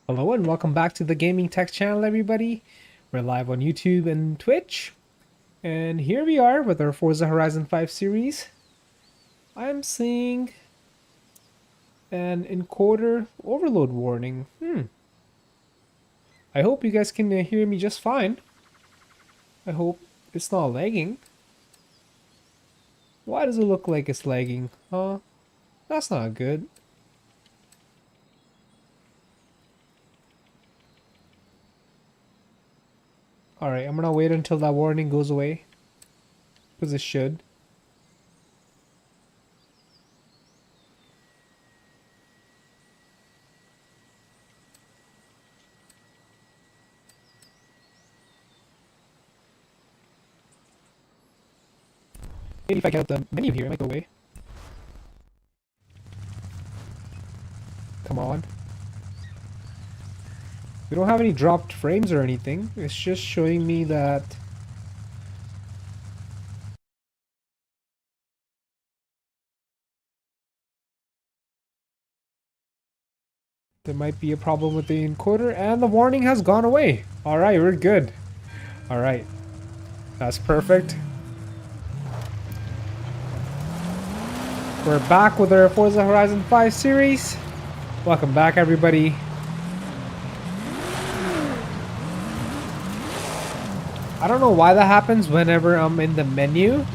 Hello and welcome back to the Gaming Tech channel, everybody. We're live on YouTube and Twitch. And here we are with our Forza Horizon 5 series. I'm seeing an encoder overload warning. I hope you guys can hear me just fine. I hope it's not lagging. Why does it look like it's lagging? Huh? That's not good. Alright, I'm gonna wait until that warning goes away. Because it should. Maybe if I get out the menu here, it might go away. Come on. We don't have any dropped frames or anything. It's just showing me that there might be a problem with the encoder, and the warning has gone away. Alright, we're good. Alright. That's perfect. We're back with our Forza Horizon 5 series. Welcome back, everybody. I don't know why that happens whenever I'm in the menu.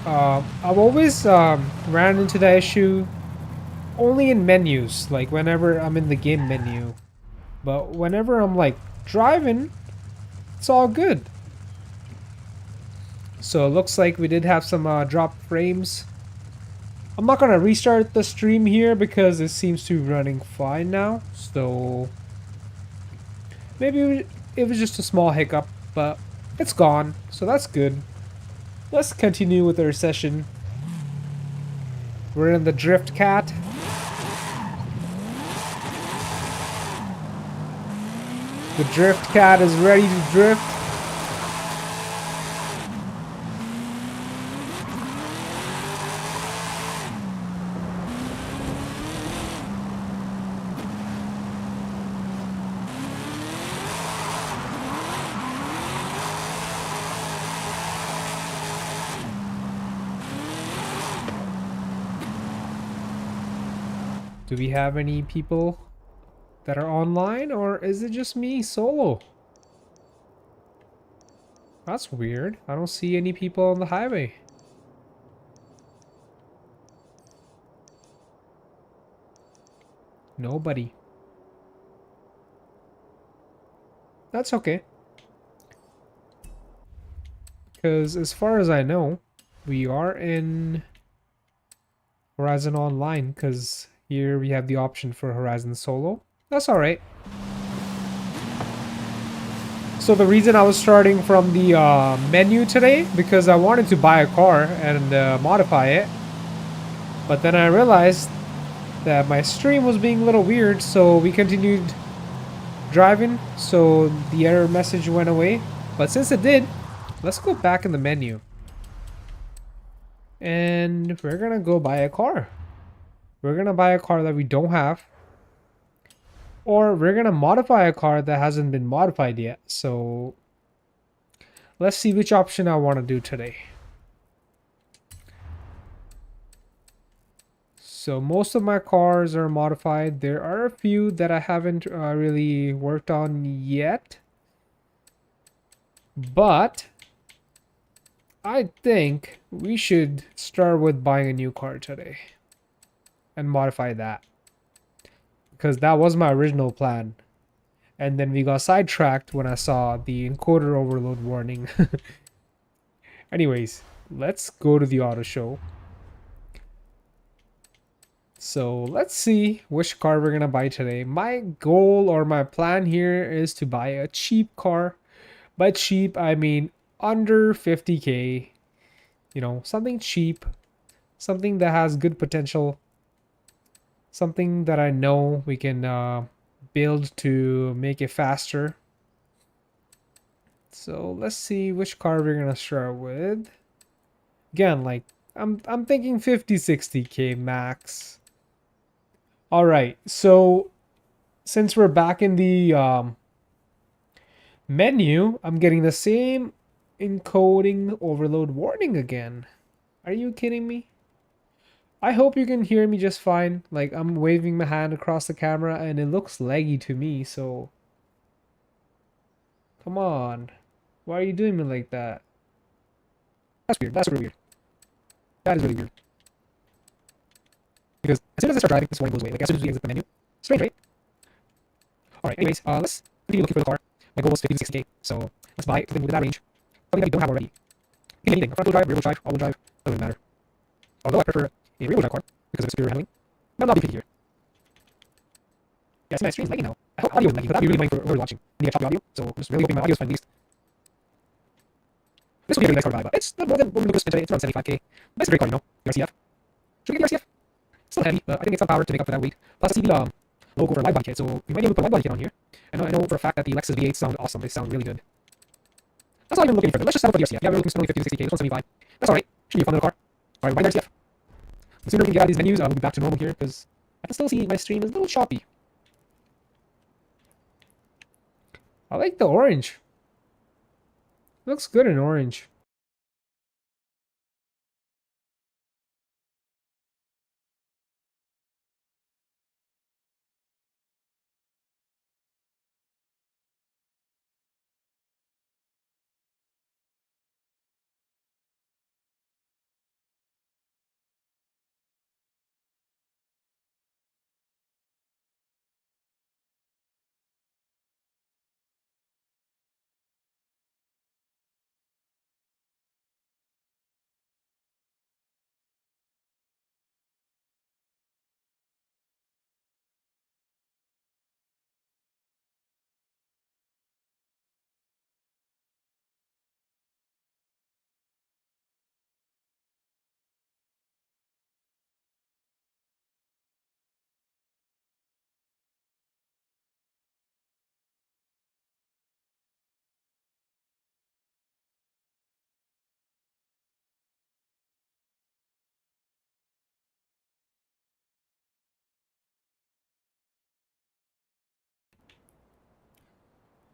I've always ran into that issue only in menus, like whenever I'm in the game menu. But whenever I'm like driving, it's all good. So it looks like we did have some dropped frames. I'm not gonna restart the stream here because it seems to be running fine now. So maybe it was just a small hiccup, but it's gone. So that's good. Let's continue with our session. We're in the Drift Cat. The Drift Cat is ready to drift. Do we have any people that are online, or is it just me solo? That's weird. I don't see any people on the highway. Nobody. That's okay. Because as far as I know, we are in Horizon Online, because here we have the option for Horizon Solo. That's alright. So the reason I was starting from the menu today, because I wanted to buy a car and modify it. But then I realized that my stream was being a little weird, so we continued driving, so the error message went away. But since it did, let's go back in the menu. And we're gonna go buy a car. We're gonna buy a car that we don't have. Or we're gonna modify a car that hasn't been modified yet. So let's see which option I want to do today. So most of my cars are modified. There are a few that I haven't really worked on yet. But I think we should start with buying a new car today and modify that, because that was my original plan. And then we got sidetracked when I saw the encoder overload warning. Anyways, let's go to the auto show. So let's see which car we're gonna buy today. My goal or my plan here is to buy a cheap car. By cheap, I mean under 50K. You know, something cheap, something that has good potential, something that I know we can build to make it faster. So let's see which car we're gonna start with. Again, like I'm thinking 50-60K max. All right, so since we're back in the menu, I'm getting the same encoding overload warning again. Are you kidding me? I hope you can hear me just fine. Like, I'm waving my hand across the camera and it looks laggy to me, so come on. Why are you doing me like that? That's weird. That's really weird. That is really weird. Because as soon as I start driving, this warning goes away. Like, as soon as we exit the menu. Strange, right? Alright, anyways, let's continue looking for the car. My goal was 50 to 60k, so let's buy it within that range. Something that we don't have already. Pick anything. Front wheel drive, rear wheel drive, all wheel drive, doesn't matter. Although I prefer a rear wheel drive car because of its superior handling. But I'm not being picky here. Yeah, see my stream's lagging now. I hope audio is lagging, but that'd be really annoying for whoever watching. And you have choppy audio, so I'm just really hoping my audio is fine at least. This will be a really nice car to buy, but it's not more than what we're looking to spend today. It's around 75k. Nice great car, you know. The RCF. Should we get the RCF? Still heavy, but I think it's some power to make up for that weight. Plus, I see the logo for a wide body kit, so we might be able to put a wide body kit on here. I know for a fact that the Lexus V8 sound awesome. They sound really good. That's not even looking further. Let's just settle for the RCF. Yeah, we're looking to spend only 50 to 60k. This one's 75. That's alright. Should be a fun little car. Alright, we'll buy the RCF. The sooner we can get out of these menus, we'll be back to normal here, because I can still see my stream is a little choppy. I like the orange. Looks good in orange.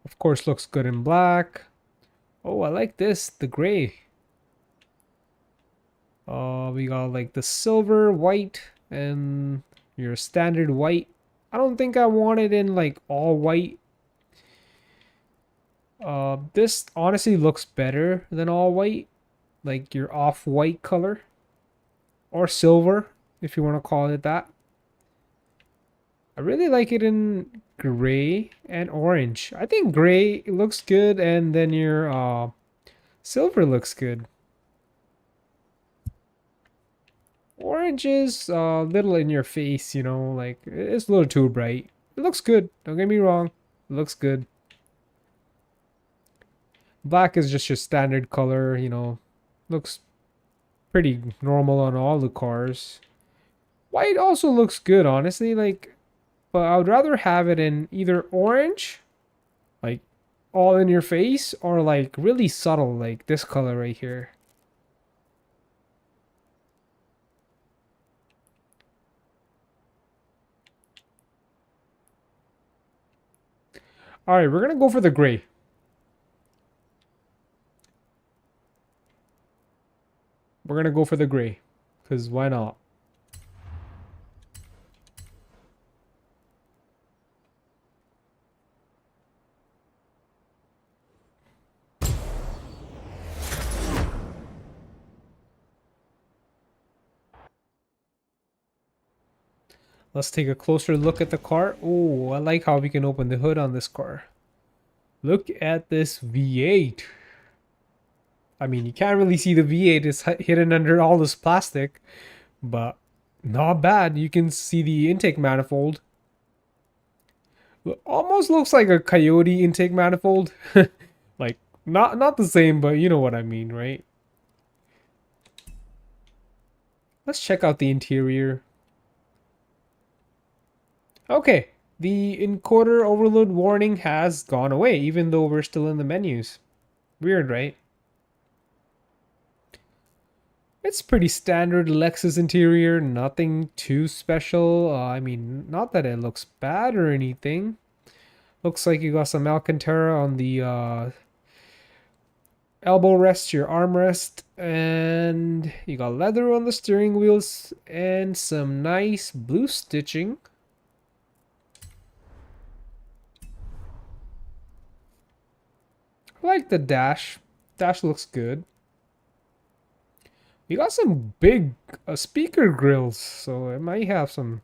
Of course, looks good in black. Oh, I like this, the gray. We got like the silver, white, and your standard white. I don't think I want it in like all white. This honestly looks better than all white. Like your off-white color. Or silver, if you want to call it that. I really like it in gray and orange. I think gray looks good and then your silver looks good. Orange is a little in your face, you know, like it's a little too bright. It looks good, don't get me wrong. It looks good. Black is just your standard color, you know. Looks pretty normal on all the cars. White also looks good, honestly, like, but I would rather have it in either orange, like all in your face, or like really subtle, like this color right here. All right, we're gonna go for the gray. We're gonna go for the gray, because why not? Let's take a closer look at the car. Oh, I like how we can open the hood on this car. Look at this V8. I mean, you can't really see the V8. It's hidden under all this plastic, but not bad. You can see the intake manifold. Almost looks like a Coyote intake manifold. Like, not the same, but you know what I mean, right? Let's check out the interior. Okay, the encoder overload warning has gone away, even though we're still in the menus. Weird, right? It's pretty standard Lexus interior, nothing too special. I mean, not that it looks bad or anything. Looks like you got some Alcantara on the elbow rest, your armrest, and you got leather on the steering wheels and some nice blue stitching. I like the dash. Dash looks good. You got some big speaker grills, so it might have some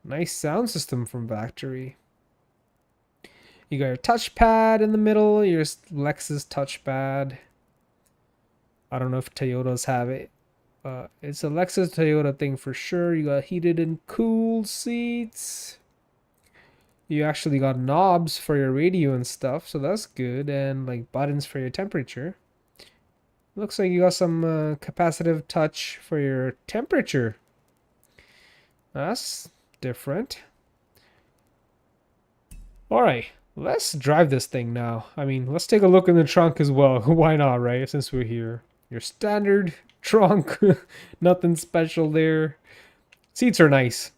nice sound system from factory. You got your touchpad in the middle, your Lexus touchpad. I don't know if Toyotas have it. It's a Lexus Toyota thing for sure. You got heated and cooled seats. You actually got knobs for your radio and stuff, so that's good. And like buttons for your temperature. Looks like you got some capacitive touch for your temperature. That's different. Alright, let's drive this thing now. I mean, let's take a look in the trunk as well. Why not, right? Since we're here. Your standard trunk. Nothing special there. Seats are nice.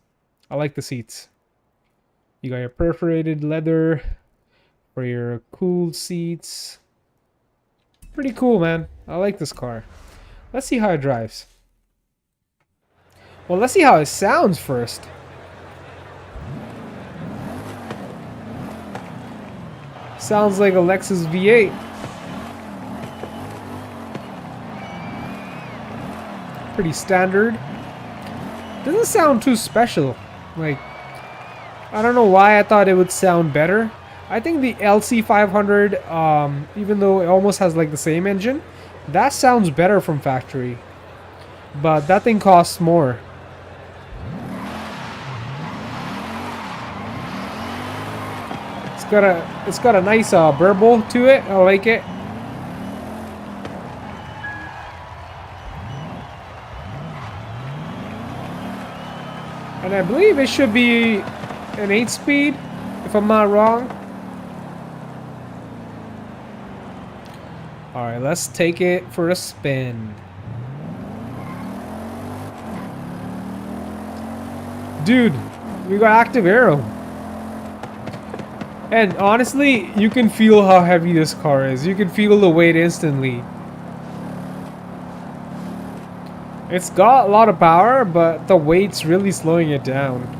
I like the seats. You got your perforated leather for your cooled seats. Pretty cool, man. I like this car. Let's see how it drives. Well, let's see how it sounds first. Sounds like a Lexus V8. Pretty standard. Doesn't sound too special. Like, I don't know why I thought it would sound better. I think the LC500, even though it almost has like the same engine, that sounds better from factory. But that thing costs more. It's got a nice burble to it. I like it. And I believe it should be an 8-speed, if I'm not wrong. Alright, let's take it for a spin. Dude, we got active aero. And honestly, you can feel how heavy this car is. You can feel the weight instantly. It's got a lot of power, but the weight's really slowing it down.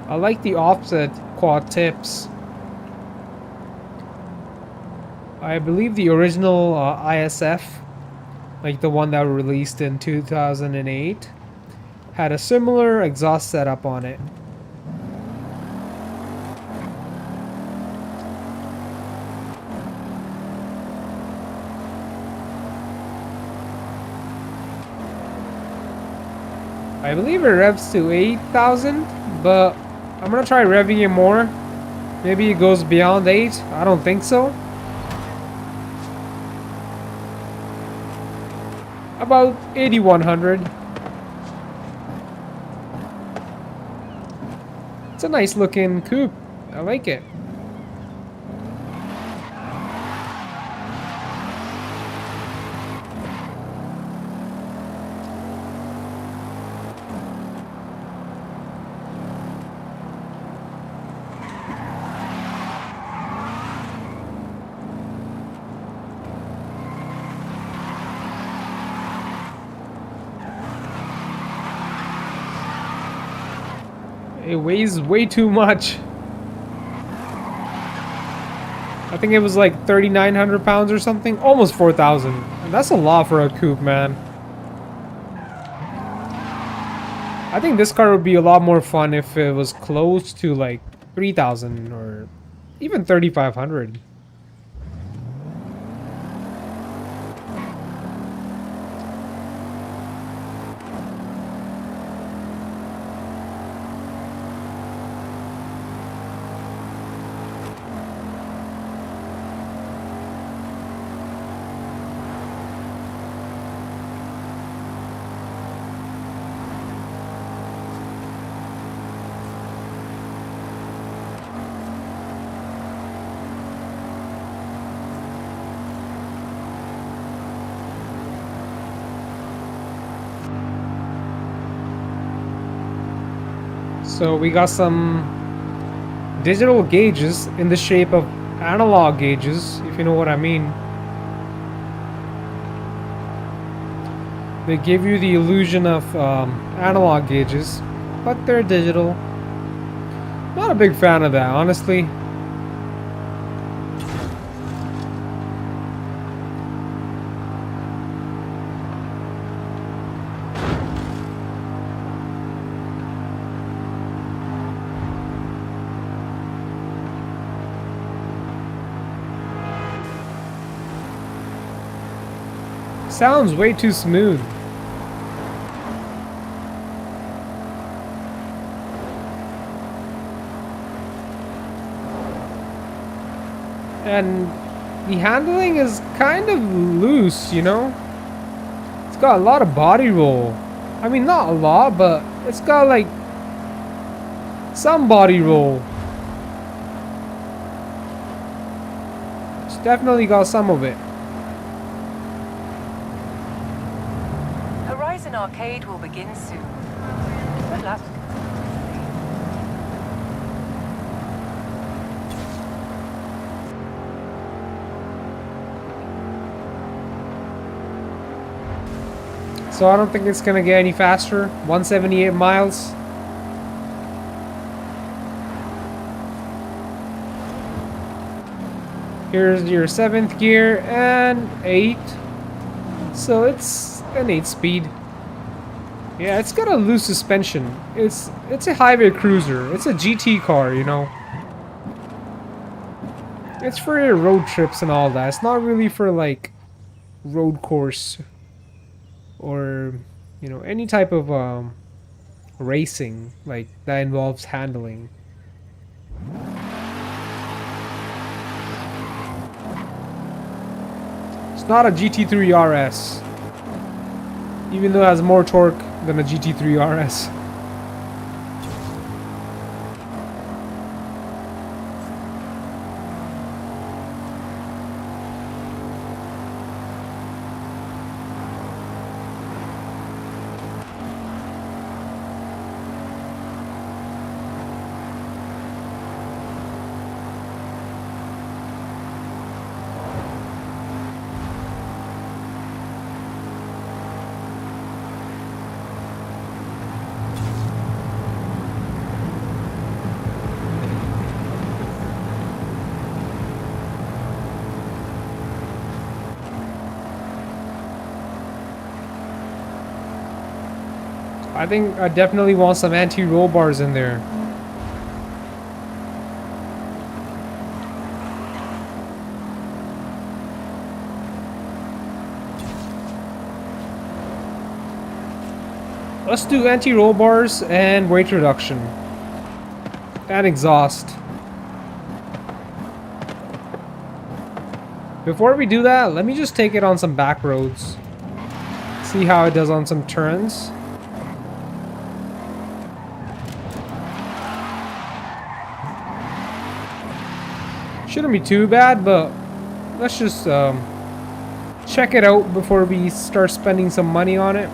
I like the offset quad tips. I believe the original ISF, like the one that was released in 2008, had a similar exhaust setup on it. I believe it revs to 8,000, but I'm gonna try revving it more. Maybe it goes beyond 8. I don't think so. About 8,100. It's a nice looking coupe. I like it. It weighs way too much. I think it was like 3,900 pounds or something. Almost 4,000. That's a lot for a coupe, man. I think this car would be a lot more fun if it was close to like 3,000 or even 3,500. So we got some digital gauges in the shape of analog gauges, if you know what I mean. They give you the illusion of analog gauges, but they're digital. Not a big fan of that, honestly. Sounds way too smooth. And the handling is kind of loose, you know? It's got a lot of body roll. I mean, not a lot, but it's got like some body roll. It's definitely got some of it. Arcade will begin soon. Good luck. So I don't think it's gonna get any faster. 178 miles. Here's your 7th gear and 8. So it's an 8 speed. Yeah, it's got a loose suspension. It's a highway cruiser. It's a GT car, you know. It's for your road trips and all that. It's not really for like road course or, you know, any type of racing like that involves handling. It's not a GT3 RS, even though it has more torque than a GT3 RS. I think I definitely want some anti-roll bars in there. Let's do anti-roll bars and weight reduction. And exhaust. Before we do that, let me just take it on some back roads. See how it does on some turns. Shouldn't be too bad, but let's just check it out before we start spending some money on it.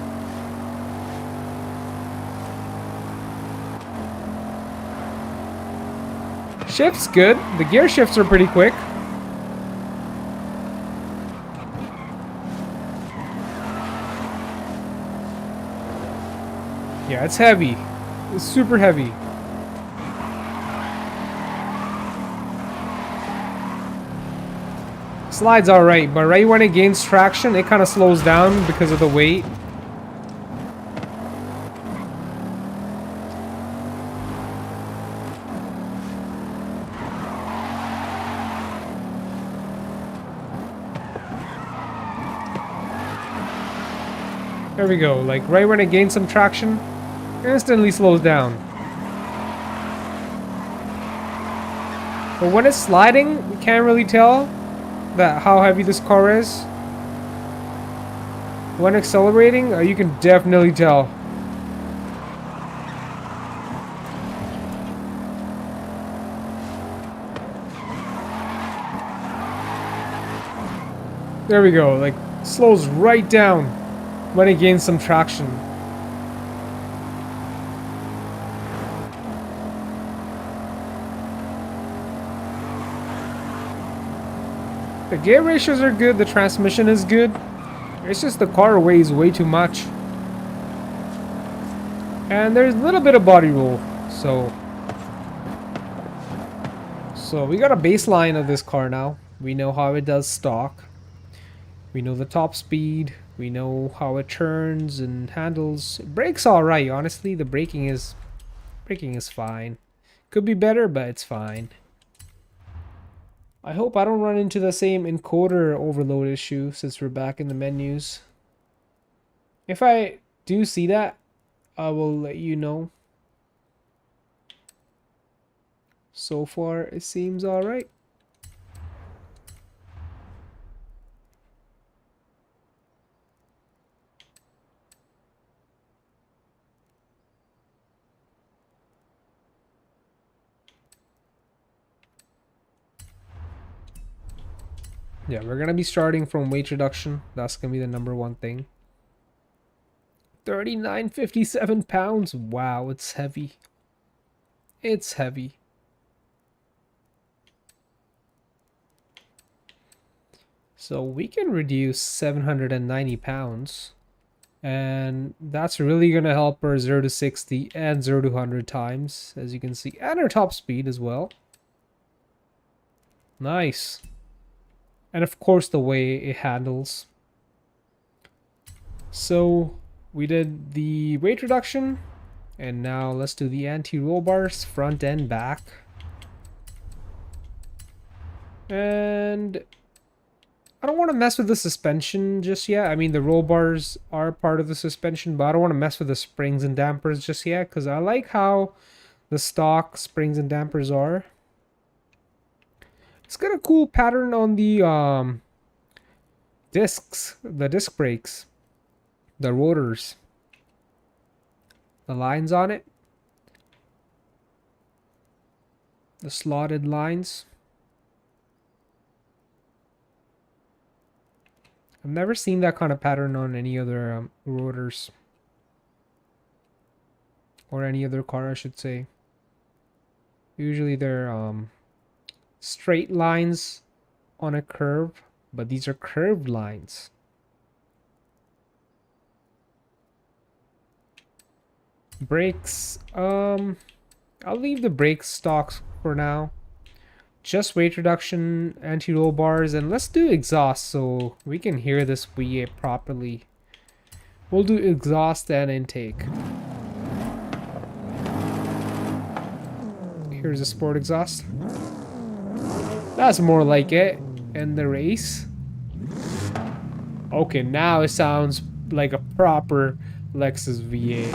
Shift's good. The gear shifts are pretty quick. Yeah, it's heavy. It's super heavy. Slide's alright, but right when it gains traction, it kind of slows down because of the weight. There we go, like right when it gains some traction, it instantly slows down. But when it's sliding, you can't really tell that how heavy this car is. When accelerating, you can definitely tell. There we go, like slows right down when it gains some traction. The gear ratios are good, the transmission is good. It's just the car weighs way too much. And there's a little bit of body roll, so we got a baseline of this car now. We know how it does stock. We know the top speed. We know how it turns and handles. It brakes alright, honestly. The braking is fine. Could be better, but it's fine. I hope I don't run into the same encoder overload issue since we're back in the menus. If I do see that, I will let you know. So far, it seems alright. Yeah, we're gonna be starting from weight reduction. That's gonna be the #1 thing. 39.57 pounds. Wow, it's heavy. It's heavy. So we can reduce 790 pounds. And that's really gonna help our 0 to 60 and 0 to 100 times, as you can see. And our top speed as well. Nice. And of course the way it handles. So we did the weight reduction, and now let's do the anti-roll bars, front and back. And I don't want to mess with the suspension just yet. I mean, the roll bars are part of the suspension, but I don't want to mess with the springs and dampers just yet, because I like how the stock springs and dampers are. It's got a cool pattern on the discs, the disc brakes, the rotors, the lines on it, the slotted lines. I've never seen that kind of pattern on any other rotors, or any other car, I should say. Usually they're straight lines on a curve, but these are curved lines. Brakes, I'll leave the brake stocks for now. Just weight reduction, anti-roll bars, and let's do exhaust so we can hear this V8 properly. We'll do exhaust and intake. Here's a sport exhaust. That's more like it in the race. Okay, now it sounds like a proper Lexus V8.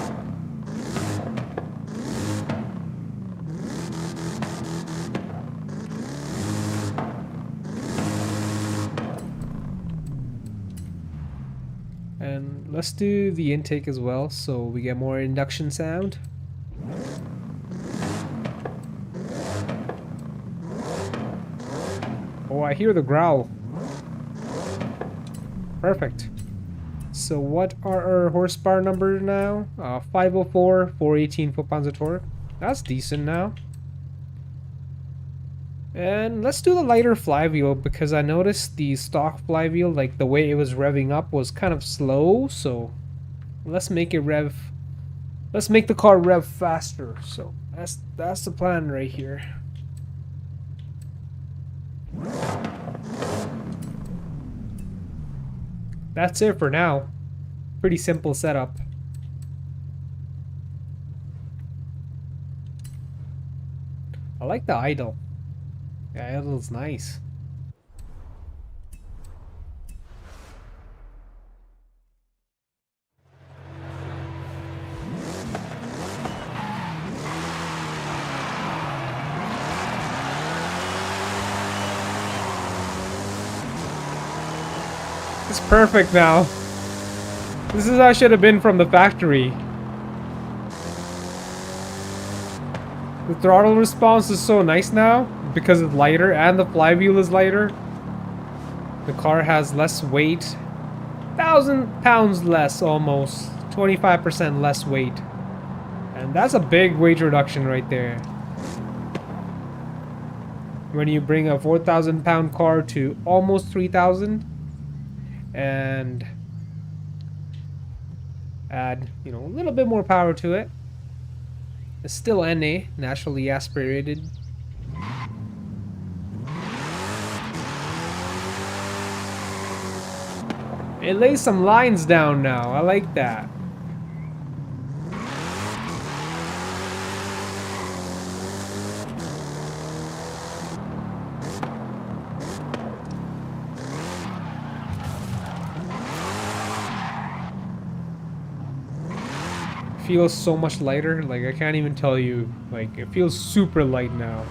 And let's do the intake as well so we get more induction sound. Oh, I hear the growl. Perfect. So what are our horsepower numbers now? 504, 418 foot-pounds of torque. That's decent now. And let's do the lighter flywheel, because I noticed the stock flywheel, like the way it was revving up, was kind of slow. So let's make it rev. Let's make the car rev faster. So that's the plan right here. That's it for now. Pretty simple setup. I like the idle. Yeah, idle's nice. It's perfect now. This is how it should have been from the factory. The throttle response is so nice now because it's lighter and the flywheel is lighter. The car has less weight. 1,000 pounds less almost. 25% less weight. And that's a big weight reduction right there. when you bring a 4,000 pound car to almost 3,000 and add, you know, a little bit more power to it. It's still NA, naturally aspirated. It lays some lines down now. I like that. Feels so much lighter. Like, I can't even tell you. Like, it feels super light now.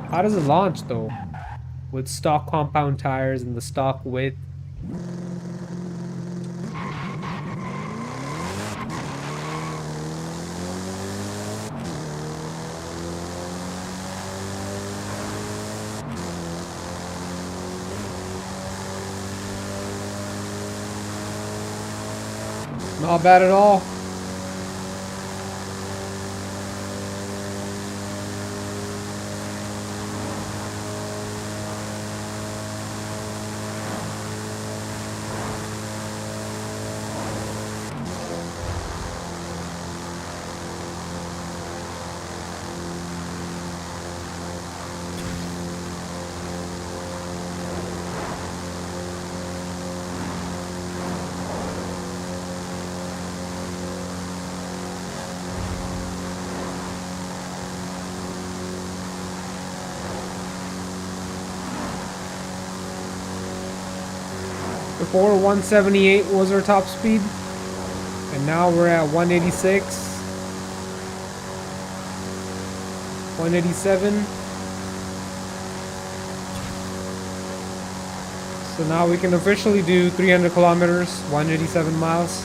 How does it launch though? With stock compound tires and the stock width. Not bad at all. Before 178 was our top speed, and now we're at 186, 187. So now we can officially do 300 kilometers, 187 miles.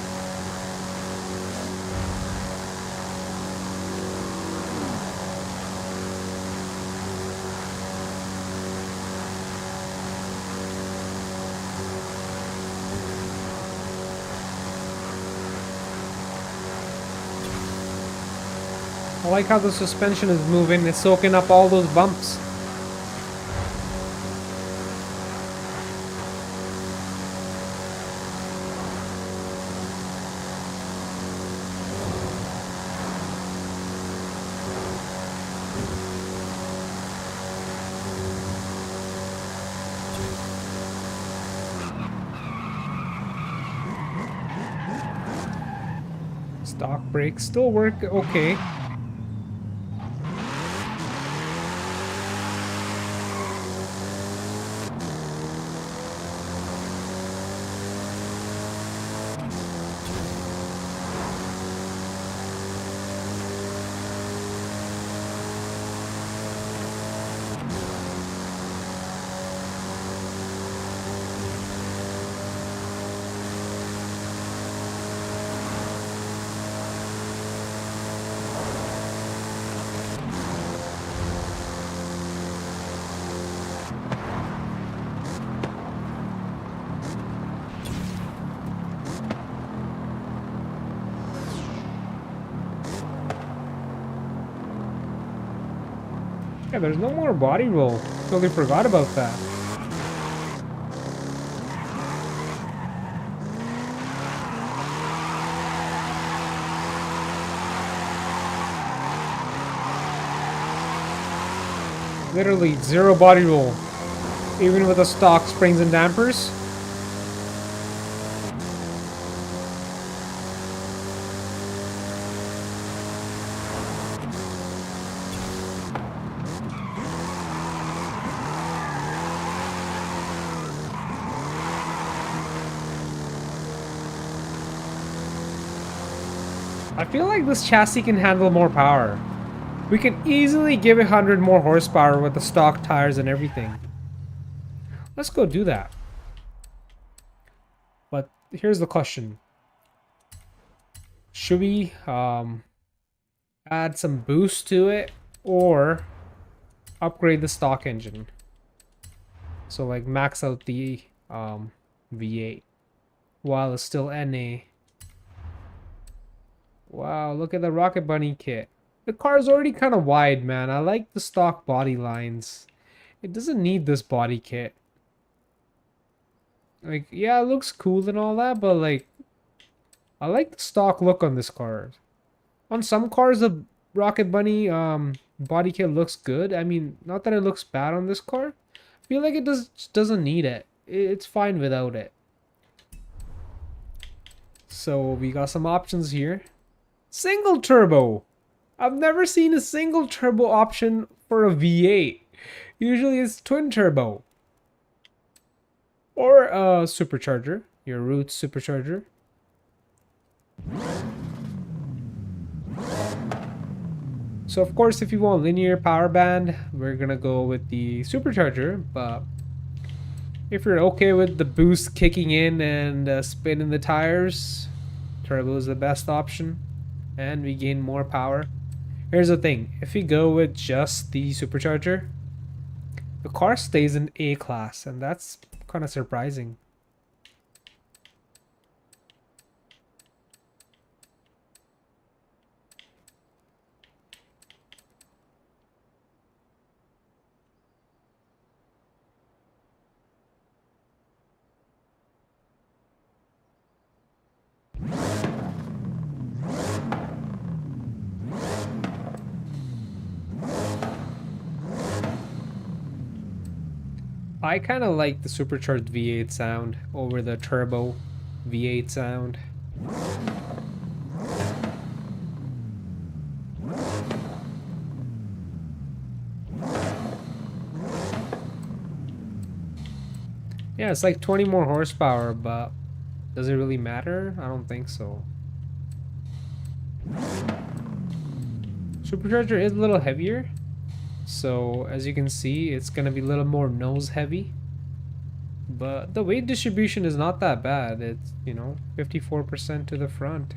I like how the suspension is moving, it's soaking up all those bumps. Stock brakes still work okay. Yeah, there's no more body roll. Totally forgot about that. Literally zero body roll. Even with the stock springs and dampers. I feel like this chassis can handle more power. We can easily give it 100 more horsepower with the stock tires and everything. Let's go do that. But here's the question. Should we add some boost to it or upgrade the stock engine? So like max out the V8 while it's still NA. Wow, look at the Rocket Bunny kit. The car is already kind of wide, man. I like the stock body lines. It doesn't need this body kit. Like, yeah, it looks cool and all that, but like, I like the stock look on this car. On some cars, the Rocket Bunny body kit looks good. I mean, not that it looks bad on this car. I feel like it just doesn't need it. It's fine without it. So we got some options here. Single turbo. I've never seen a single turbo option for a V8. Usually it's twin turbo. Or a supercharger. Your Roots supercharger. So of course, if you want linear power band, we're gonna go with the supercharger. But if you're okay with the boost kicking in and spinning the tires, turbo is the best option, and we gain more power. Here's the thing: if we go with just the supercharger, the car stays in A class, and that's kind of surprising. I kind of like the supercharged V8 sound over the turbo V8 sound. Yeah, it's like 20 more horsepower, but does it really matter? I don't think so. Supercharger is a little heavier. So as you can see, it's gonna be a little more nose heavy. But the weight distribution is not that bad. It's, you know, 54% to the front,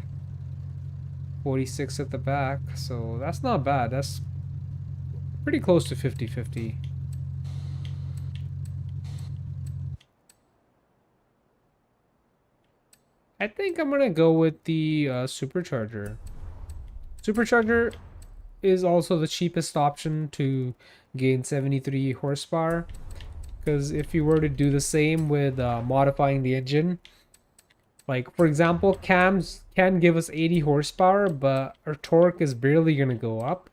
46 at the back. So that's not bad. That's pretty close to 50-50. I think I'm gonna go with the supercharger. Supercharger is also the cheapest option to gain 73 horsepower, because if you were to do the same with modifying the engine, like for example, cams can give us 80 horsepower, but our torque is barely gonna go up.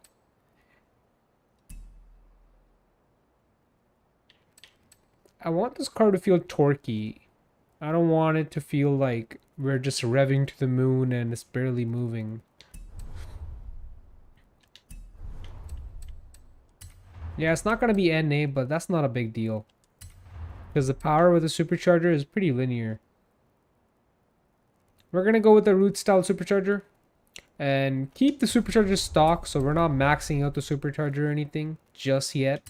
I want this car to feel torquey. I don't want it to feel like we're just revving to the moon and it's barely moving. Yeah, it's not going to be NA, but that's not a big deal, because the power with the supercharger is pretty linear. We're going to go with the root style supercharger and keep the supercharger stock, so we're not maxing out the supercharger or anything just yet.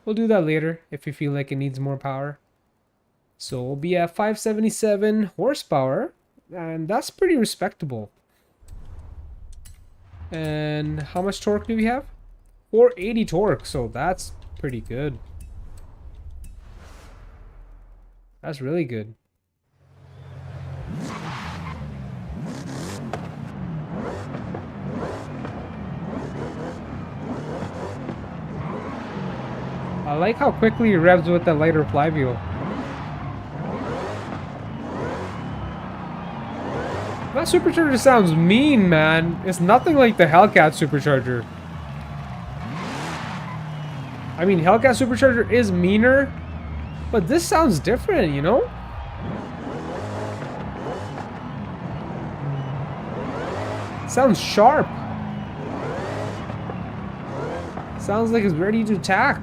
We'll do that later if we feel like it needs more power. So we'll be at 577 horsepower, and that's pretty respectable. And how much torque do we have? 480 torque, so that's pretty good. That's really good. I like how quickly it revs with the lighter flywheel. That supercharger sounds mean, man. It's nothing like the Hellcat supercharger. I mean, Hellcat supercharger is meaner, but this sounds different, you know? Sounds sharp. Sounds like it's ready to attack.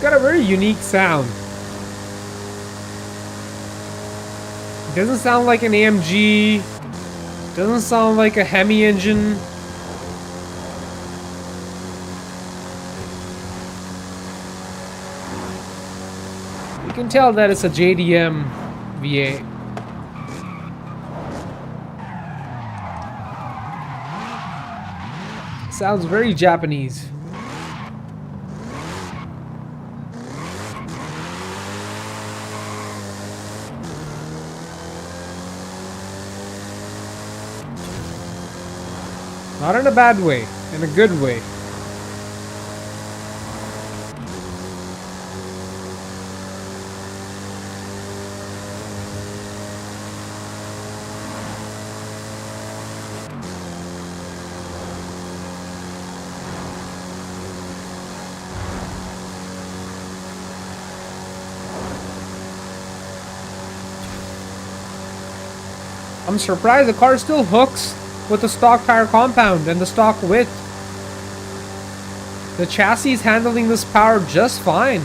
got a very unique sound. It doesn't sound like an AMG. Doesn't sound like a Hemi engine. You can tell that it's a JDM V8. Sounds very Japanese. Not in a bad way, in a good way. I'm surprised the car still hooks with the stock tire compound and the stock width. The chassis is handling this power just fine.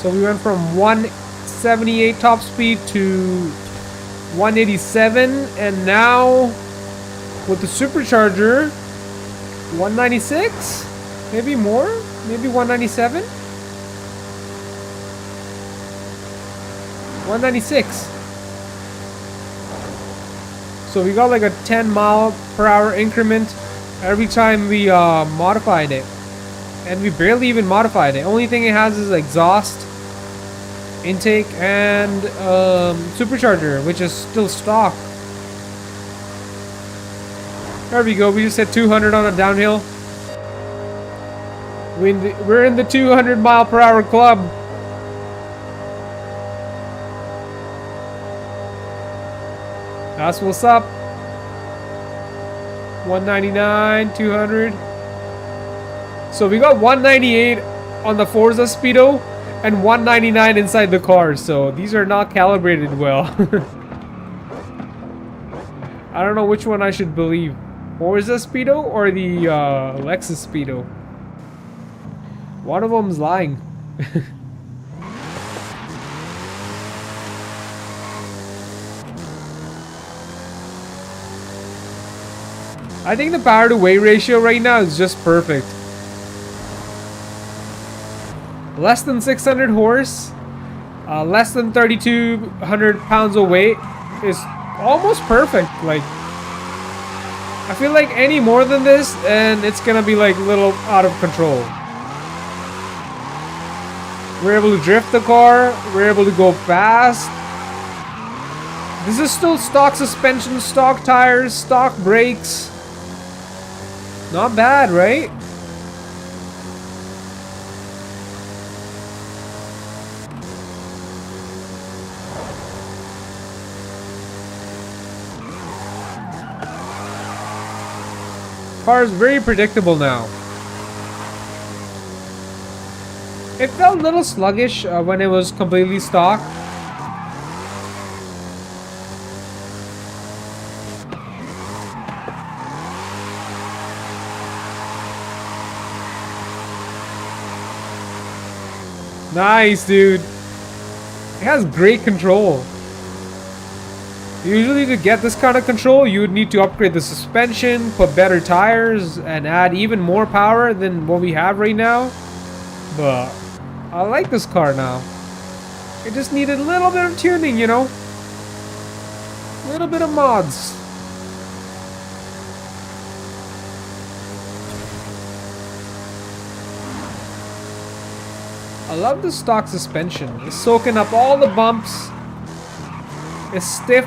So we went from 178 top speed to 187, and now with the supercharger 196, maybe more, maybe 197, 196. So we got like a 10 mph increment every time we modified it, and we barely even modified it. Only thing it has is exhaust intake and supercharger, which is still stock. There we go. We just hit 200 on a downhill. We're in the 200 mph club. That's what's up. 199, 200. So we got 198 on the Forza Speedo and 199 inside the car. So these are not calibrated well. I don't know which one I should believe. Forza Speedo or the Lexus Speedo. One of them's lying. I think the power to weight ratio right now is just perfect. Less than 600 horse, less than 3,200 pounds of weight is almost perfect. Like, I feel like any more than this and it's gonna be like a little out of control. We're able to drift the car, we're able to go fast. This is still stock suspension, stock tires, stock brakes. Not bad, right? Car is very predictable now. It felt a little sluggish when it was completely stock. Nice, dude. It has great control. Usually to get this kind of control, you would need to upgrade the suspension, put better tires, and add even more power than what we have right now. But I like this car now. It just needed a little bit of tuning, you know? A little bit of mods. I love the stock suspension. It's soaking up all the bumps. It's stiff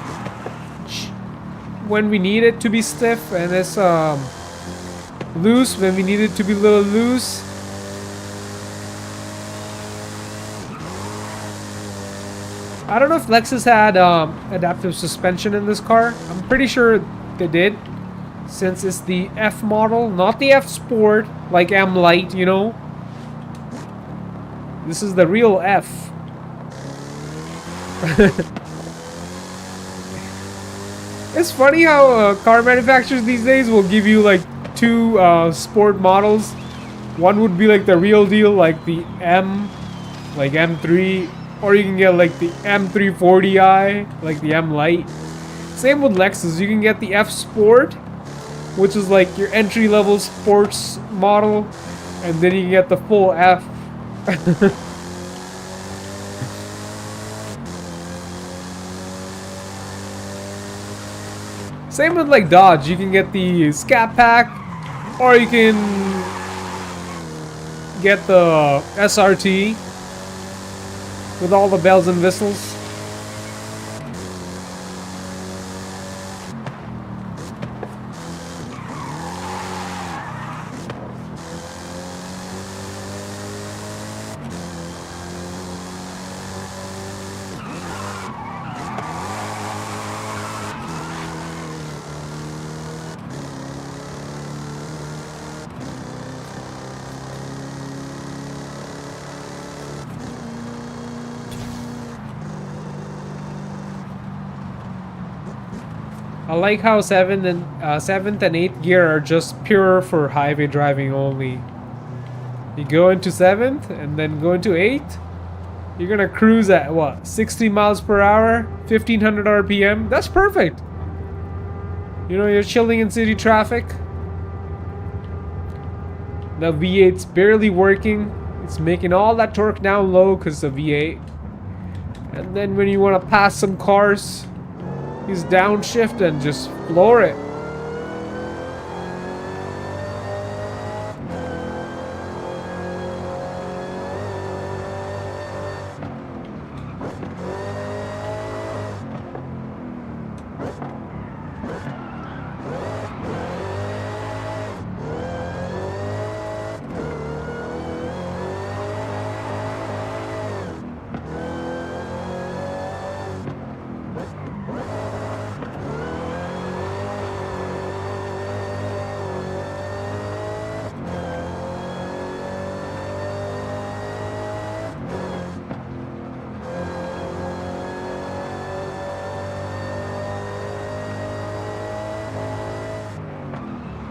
when we need it to be stiff, and it's loose when we need it to be a little loose. I don't know if Lexus had adaptive suspension in this car. I'm pretty sure they did, since it's the F model, not the F Sport like M Light, you know. This is the real F. It's funny how car manufacturers these days will give you like two sport models. One would be like the real deal, like the M, like M3, or you can get like the M340i, like the M Lite. Same with Lexus, you can get the F Sport, which is like your entry level sports model, and then you can get the full F. Same with like Dodge, you can get the Scat Pack, or you can get the SRT with all the bells and whistles. I like how seventh and eighth gear are just pure for highway driving only. You go into seventh and then go into eighth. You're gonna cruise at what, 60 miles per hour, 1500 RPM. That's perfect. You know, you're chilling in city traffic. The V8's barely working. It's making all that torque down low because the V8. And then when you want to pass some cars, he's downshift and just floor it.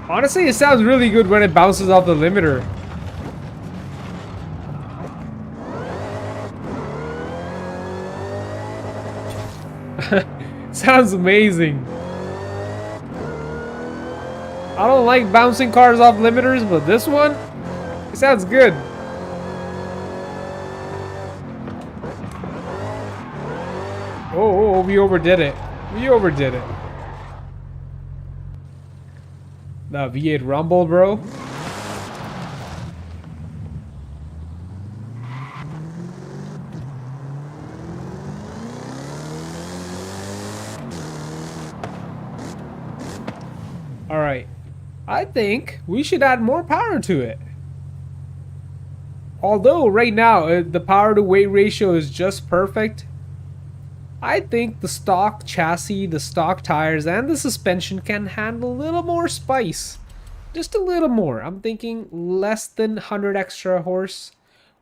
Honestly, it sounds really good when it bounces off the limiter. Sounds amazing. I don't like bouncing cars off limiters, but this one, it sounds good. Oh, we overdid it. We overdid it. The V8 rumble, bro. Alright. I think we should add more power to it. Although right now the power to weight ratio is just perfect, I think the stock chassis, the stock tires, and the suspension can handle a little more spice. Just a little more. I'm thinking less than 100 extra horse.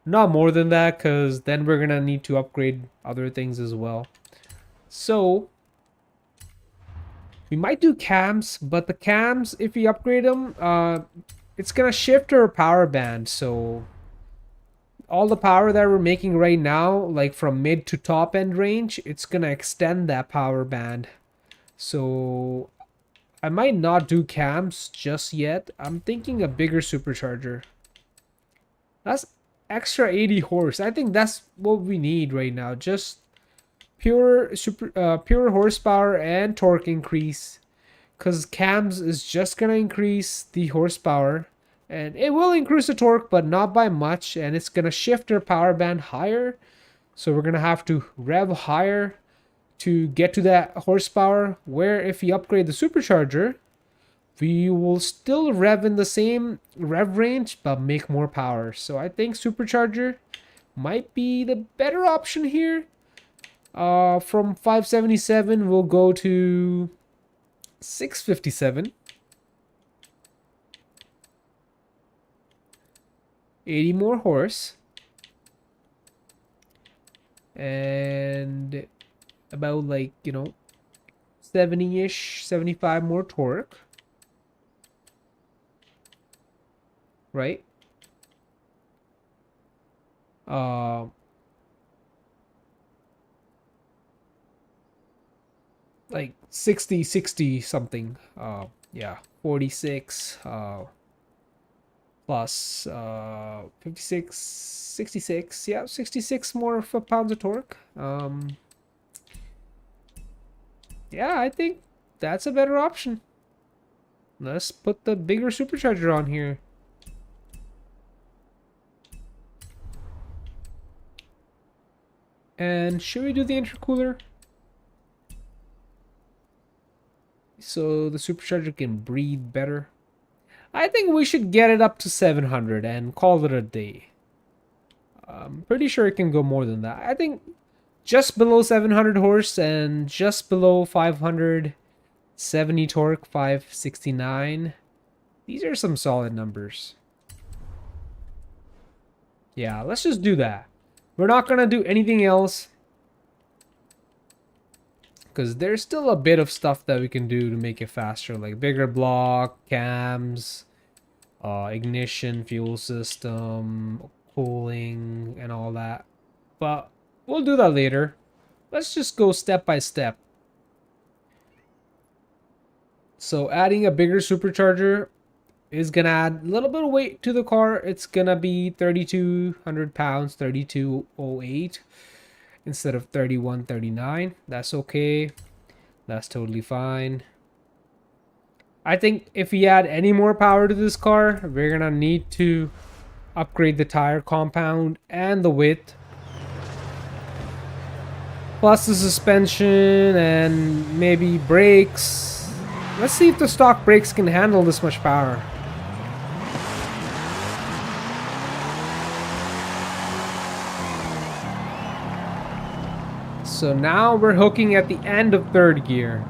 Not more than that, because then we're going to need to upgrade other things as well. So, we might do cams, but the cams, if we upgrade them, it's going to shift our power band. So, all the power that we're making right now, like from mid to top end range, it's gonna extend that power band. So I might not do cams just yet. I'm thinking a bigger supercharger. That's extra 80 horse. I think that's what we need right now. Just pure horsepower and torque increase. Because cams is just gonna increase the horsepower. And it will increase the torque, but not by much. And it's going to shift our power band higher. So we're going to have to rev higher to get to that horsepower. Where if we upgrade the supercharger, we will still rev in the same rev range, but make more power. So I think supercharger might be the better option here. From 577, we'll go to 657. 80 more horse and about like, you know, 70-ish, 75 more torque. Right? Uh, like 60 something. Yeah, 46 plus 56, 66. Yeah, 66 more pounds of torque. Yeah, I think that's a better option. Let's put the bigger supercharger on here. And should we do the intercooler? So the supercharger can breathe better. I think we should get it up to 700 and call it a day. I'm pretty sure it can go more than that. I think just below 700 horse and just below 570 torque, 569. These are some solid numbers. Yeah, let's just do that. We're not gonna do anything else because there's still a bit of stuff that we can do to make it faster, like bigger block, cams, ignition, fuel system, cooling, and all that. But we'll do that later. Let's just go step by step. So adding a bigger supercharger is gonna add a little bit of weight to the car. It's gonna be 3,200 pounds, 3,208 instead of 3,139. That's okay. That's totally fine. I think if we add any more power to this car, we're gonna need to upgrade the tire compound and the width. Plus the suspension and maybe brakes. Let's see if the stock brakes can handle this much power. So now we're hooking at the end of third gear.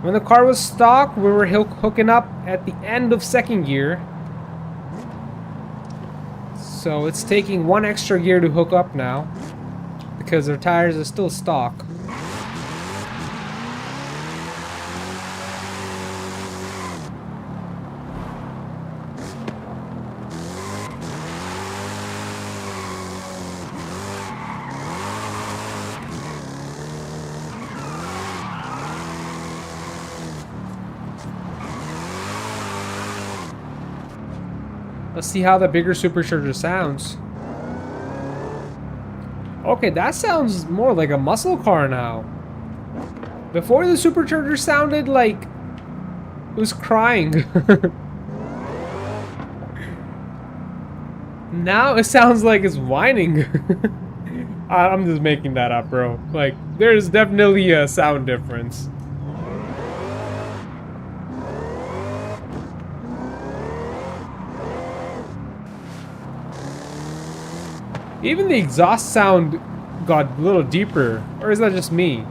When the car was stock, we were hooking up at the end of second gear. So it's taking one extra gear to hook up now because our tires are still stock. Let's see how the bigger supercharger sounds. Okay, that sounds more like a muscle car now. Before the supercharger sounded like it was crying. Now it sounds like it's whining. I'm just making that up, bro. Like, there's definitely a sound difference. Even the exhaust sound got a little deeper, or is that just me?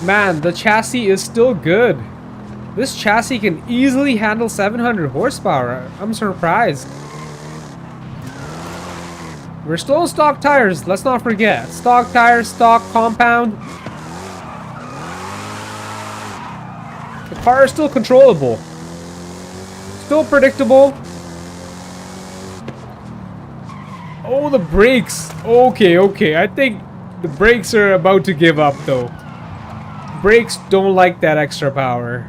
Man, the chassis is still good. This chassis can easily handle 700 horsepower. I'm surprised. We're still on stock tires, let's not forget. Stock tires, stock compound. The car is still controllable. Still predictable. Oh, the brakes. Okay. I think the brakes are about to give up though. Brakes don't like that extra power.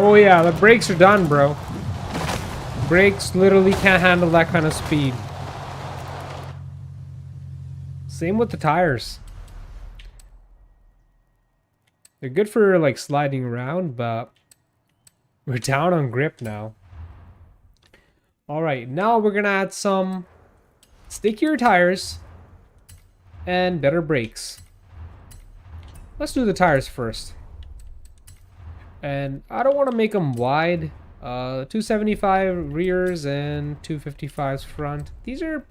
Oh yeah, the brakes are done, bro. Brakes literally can't handle that kind of speed. Same with the tires. They're good for like sliding around, but we're down on grip now. Alright, now we're gonna add some stickier tires and better brakes. Let's do the tires first. And I don't want to make them wide. 275 rears and 255s front. These are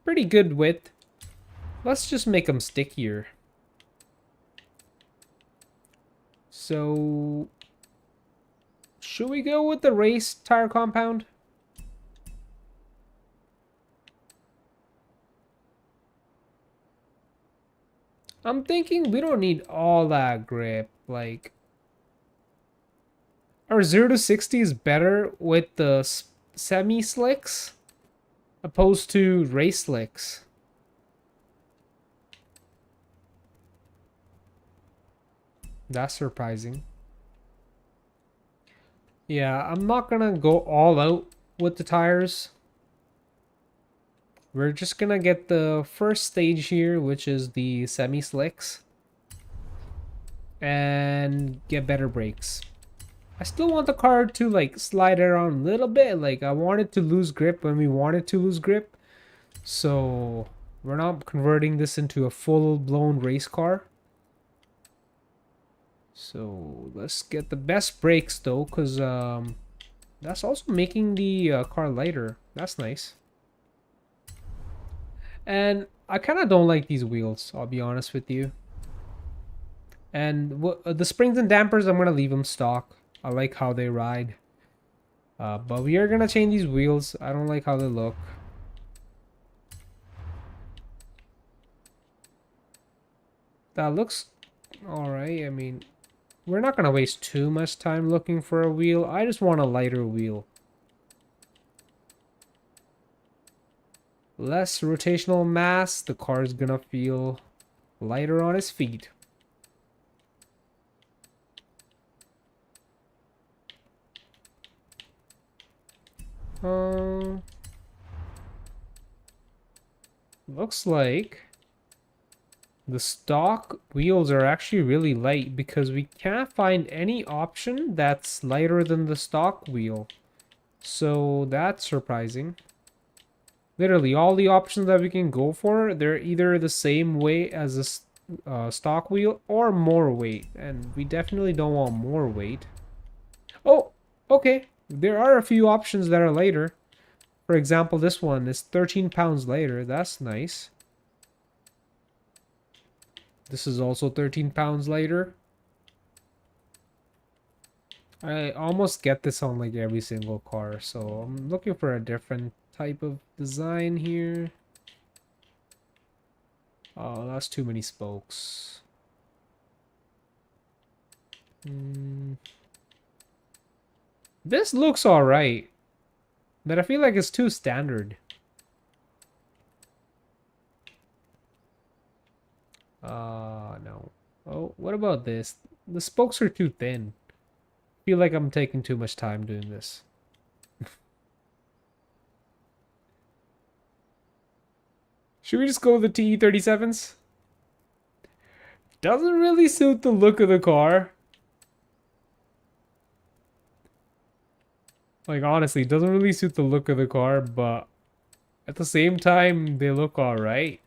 pretty good width. Let's just make them stickier. So, should we go with the race tire compound? I'm thinking we don't need all that grip. Like, our 0 to 60 is better with the semi-slicks opposed to race slicks. That's surprising. Yeah, I'm not gonna go all out with the tires. We're just gonna get the first stage here, which is the semi-slicks. And get better brakes. I still want the car to like slide around a little bit. Like I want it to lose grip when we want it to lose grip. So we're not converting this into a full-blown race car. So let's get the best brakes though, because that's also making the car lighter. That's nice. And I kind of don't like these wheels, I'll be honest with you. And the springs and dampers, I'm going to leave them stock. I like how they ride. But we are going to change these wheels. I don't like how they look. That looks alright. I mean, we're not going to waste too much time looking for a wheel. I just want a lighter wheel. Less rotational mass. The car is going to feel lighter on its feet. Looks like the stock wheels are actually really light because we can't find any option that's lighter than the stock wheel. So that's surprising. Literally, all the options that we can go for, they're either the same weight as a stock wheel or more weight. And we definitely don't want more weight. Oh, okay. There are a few options that are lighter. For example, this one is 13 pounds lighter. That's nice. This is also 13 pounds lighter. I almost get this on like every single car, so I'm looking for a different type of design here. Oh, that's too many spokes. This looks alright, but I feel like it's too standard. No. Oh, what about this? The spokes are too thin. I feel like I'm taking too much time doing this. Should we just go with the TE37s? Doesn't really suit the look of the car. Like, honestly, it doesn't really suit the look of the car, but at the same time, they look alright.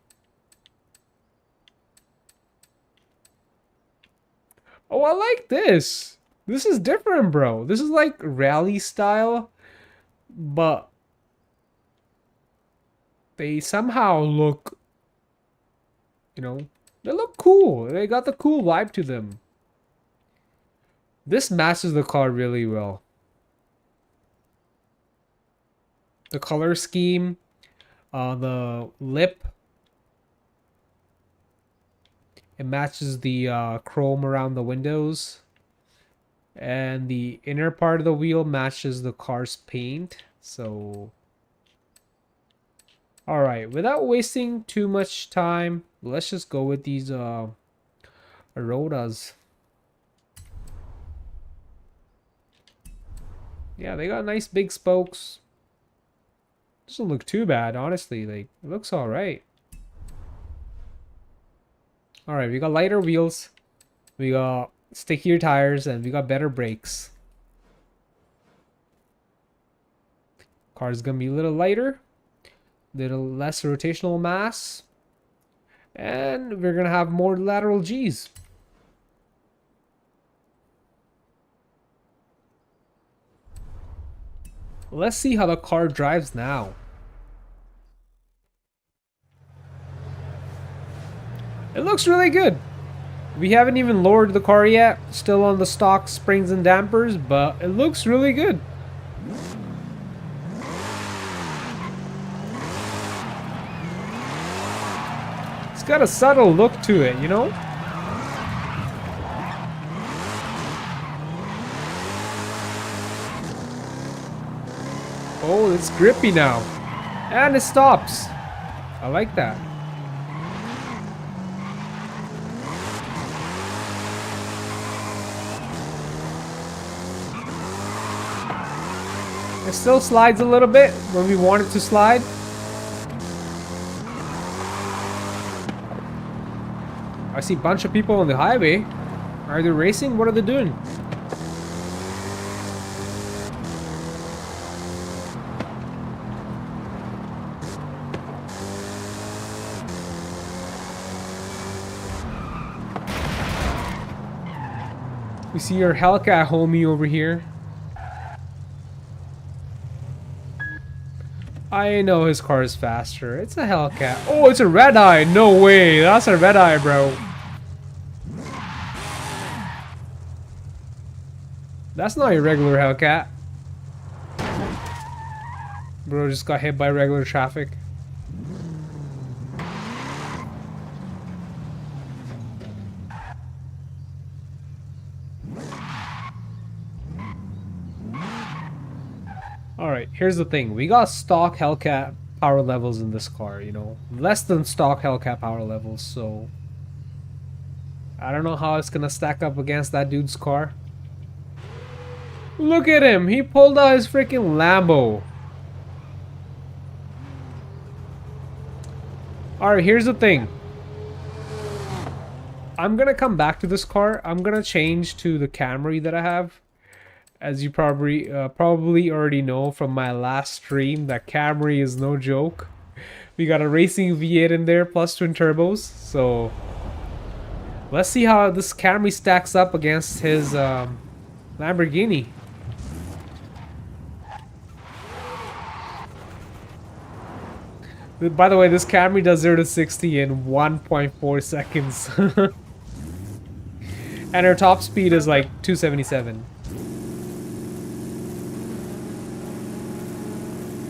Oh, I like this. This is different, bro. This is like rally style, but they somehow look, you know, they look cool. They got the cool vibe to them. This matches the car really well. The color scheme, the lip, it matches the chrome around the windows. And the inner part of the wheel matches the car's paint. So, alright, without wasting too much time, let's just go with these Arotas. Yeah, they got nice big spokes. Doesn't look too bad, honestly. Like, it looks alright. Alright, we got lighter wheels. We got stickier tires, and we got better brakes. Car's gonna be a little lighter. Little less rotational mass. And we're gonna have more lateral G's. Let's see how the car drives now. It looks really good. We haven't even lowered the car yet. Still on the stock springs and dampers, but it looks really good. It's got a subtle look to it, you know? Oh, it's grippy now. And it stops. I like that. It still slides a little bit when we want it to slide. I see a bunch of people on the highway. Are they racing? What are they doing? We see your Hellcat homie over here. I know his car is faster. It's a Hellcat. Oh, it's a red eye. No way. That's a red eye, bro. That's not a regular Hellcat. Bro just got hit by regular traffic. Alright, here's the thing. We got stock Hellcat power levels in this car, you know. Less than stock Hellcat power levels, so... I don't know how it's gonna stack up against that dude's car. Look at him! He pulled out his freaking Lambo. Alright, here's the thing. I'm gonna come back to this car. I'm gonna change to the Camry that I have. As you probably already know from my last stream, that Camry is no joke. We got a racing V8 in there plus twin turbos. So let's see how this Camry stacks up against his Lamborghini. By the way, this Camry does 0 to 60 in 1.4 seconds. And her top speed is like 277.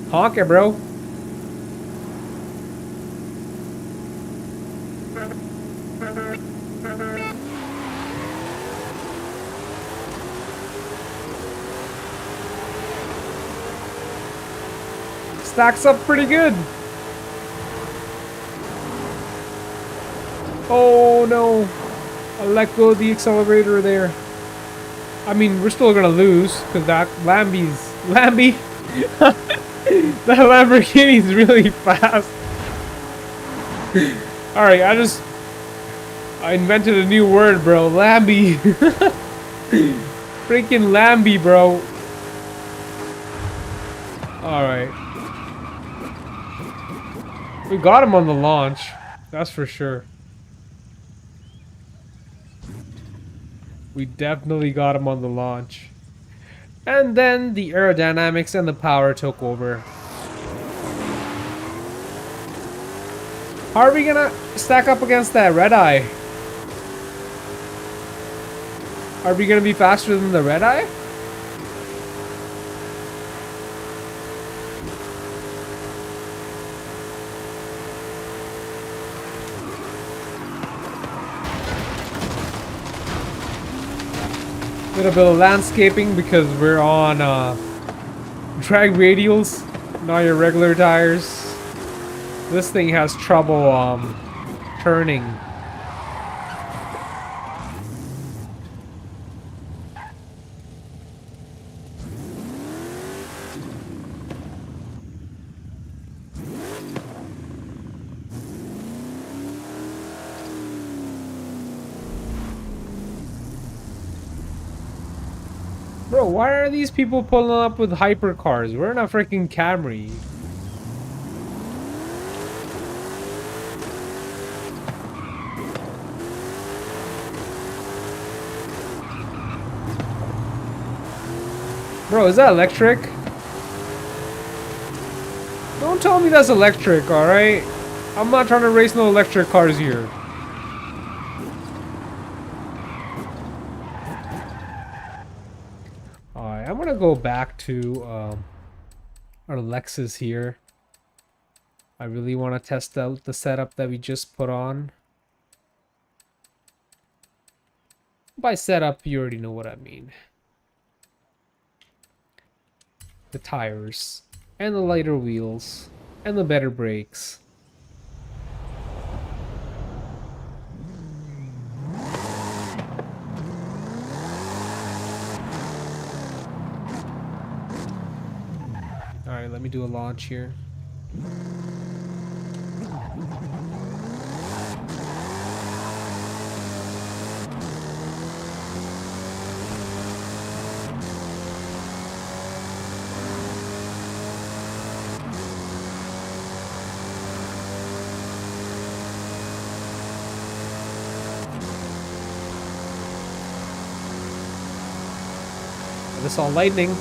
Honk it, bro. Stacks up pretty good. Oh no. I let go of the accelerator there. I mean, we're still gonna lose because that Lamby. That Lamborghini is really fast. Alright, I invented a new word, bro. Lamby. Freaking Lamby, bro. Alright. We got him on the launch. That's for sure. We definitely got him on the launch. And then the aerodynamics and the power took over. How are we gonna stack up against that red eye? Are we gonna be faster than the red eye? Little bit of landscaping because we're on drag radials, not your regular tires. This thing has trouble turning. Yo, why are these people pulling up with hypercars? We're in a freaking Camry. Bro, is that electric? Don't tell me that's electric, alright? I'm not trying to race no electric cars here. Alright, I'm gonna go back to our Lexus here. I really want to test out the setup that we just put on. By setup, you already know what I mean. The tires, and the lighter wheels, and the better brakes. Alright, let me do a launch here. This all lightning.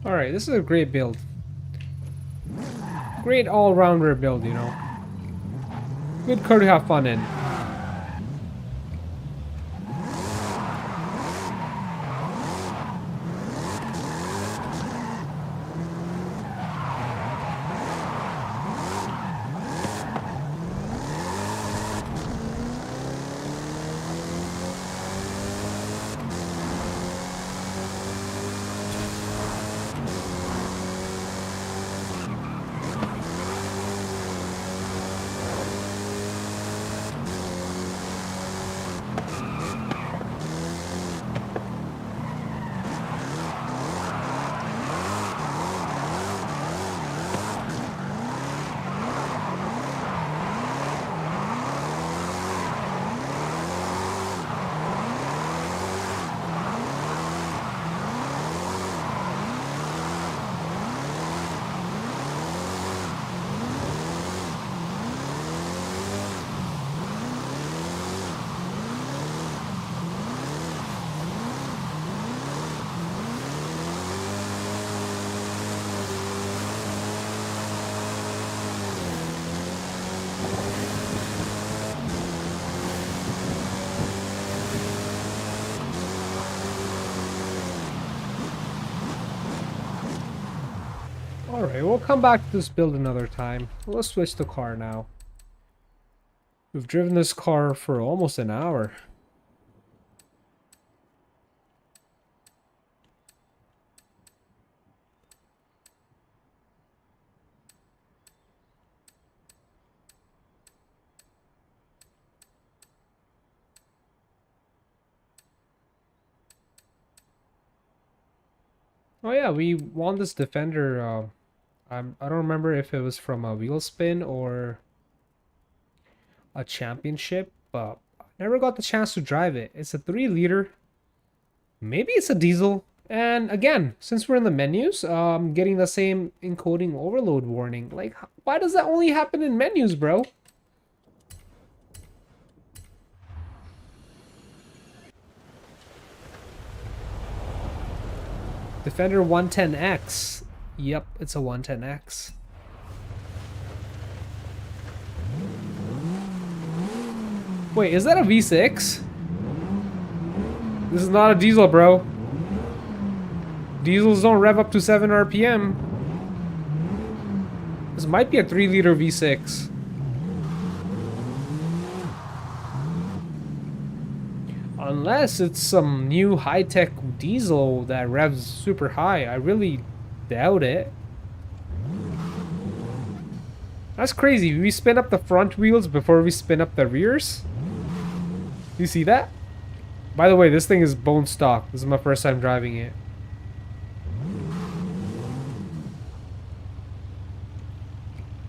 Alright, this is a great build. Great all-rounder build, you know. Good car to have fun in. Alright, we'll come back to this build another time. Let's switch the car now. We've driven this car for almost an hour. Oh yeah, we won this Defender. I don't remember if it was from a wheel spin or a championship, but Never got the chance to drive it. It's a 3-liter. Maybe it's a diesel. And again, since we're in the menus, getting the same encoding overload warning. Like, why does that only happen in menus, bro? Defender 110X. Yep, it's a 110X. Wait, is that a V6? This is not a diesel, bro. Diesels don't rev up to 7 RPM. This might be a 3-liter V6. Unless it's some new high-tech diesel that revs super high. I really doubt it. That's crazy. We spin up the front wheels before we spin up the rears. You see that? By the way, this thing is bone stock. This is my first time driving it.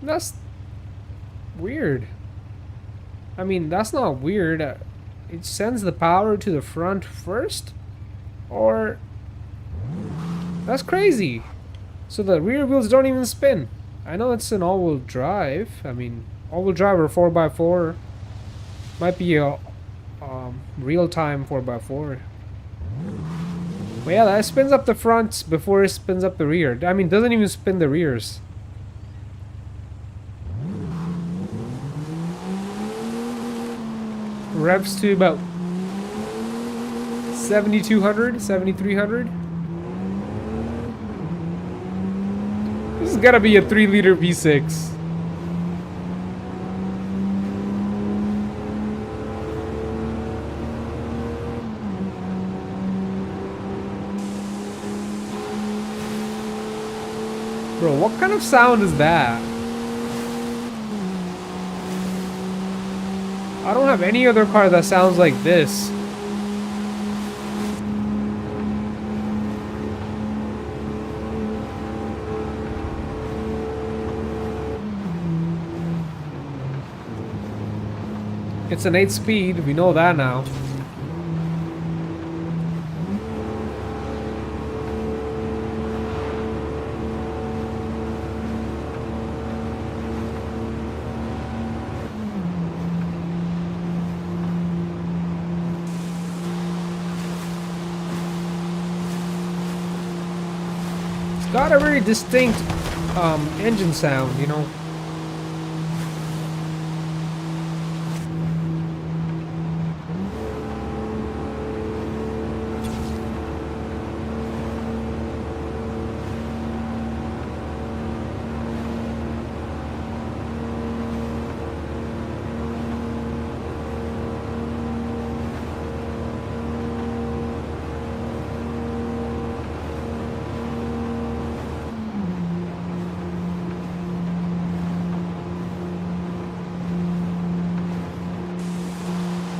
That's weird. I mean, that's not weird. It sends the power to the front first? Or... That's crazy. So the rear wheels don't even spin. I know it's an all-wheel drive. I mean, all-wheel drive or 4x4. Might be a real-time 4x4. But yeah, that spins up the fronts before it spins up the rear. I mean, doesn't even spin the rears. Revs to about 7,200, 7,300. This has gotta be a 3-liter V6. Bro, what kind of sound is that? I don't have any other car that sounds like this. It's an 8-speed, we know that now. Got a very distinct engine sound, you know.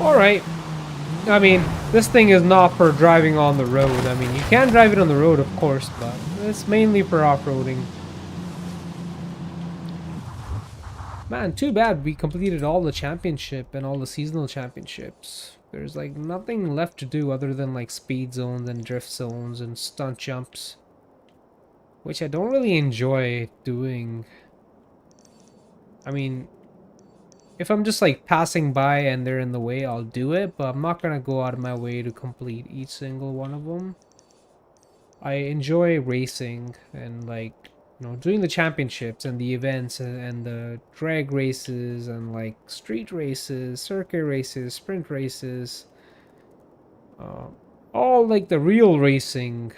Alright. I mean, this thing is not for driving on the road. I mean, you can drive it on the road, of course, but it's mainly for off-roading. Man, too bad we completed all the championship and all the seasonal championships. There's like nothing left to do other than like speed zones and drift zones and stunt jumps, which I don't really enjoy doing. I mean, if I'm just like passing by and they're in the way, I'll do it, but I'm not gonna go out of my way to complete each single one of them. I enjoy racing and like, you know, doing the championships and the events and the drag races and like street races, circuit races, sprint races. All like the real racing.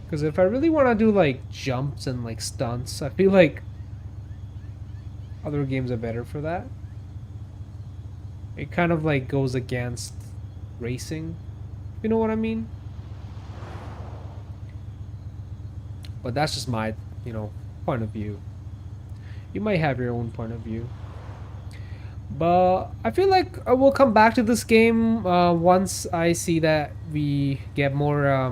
Because if I really want to do like jumps and like stunts, I feel like other games are better for that. It kind of like goes against racing. You know what I mean? But that's just my, you know, point of view. You might have your own point of view. But I feel like I will come back to this game once I see that we get more